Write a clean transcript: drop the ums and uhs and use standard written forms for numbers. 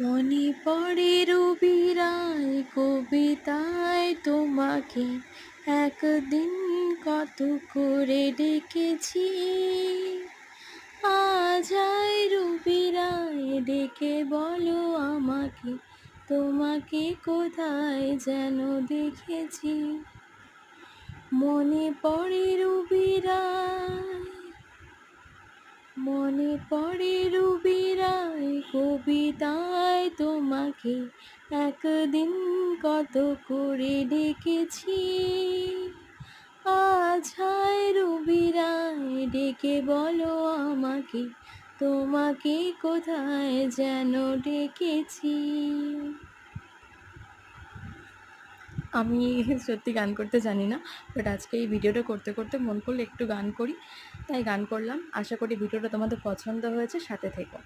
মনে পড়ে রবি রায় কবিতায় তোমাকে একদিন কত করে ডেকেছি। আজ আয় রবি রায় ডেকে বলো আমাকে, তোমাকে কোথায় যেন দেখেছি। মনে পড়ে রবি রায়, মনে পড়ে রবি রায় কবিতায় তোমাকে একদিন কত করে ডেকেছি। আজ হায় রবি রায় ডেকে বলো আমাকে, তোমাকে কোথায় যেন ডেকেছি। আমি সত্যি গান করতে জানি না, বাট আজকে এই ভিডিওটা করতে করতে মন করলে একটু গান করি, তাই গান করলাম। আশা করি ভিডিওটা তোমাদের পছন্দ হয়েছে, সাথে থেকো।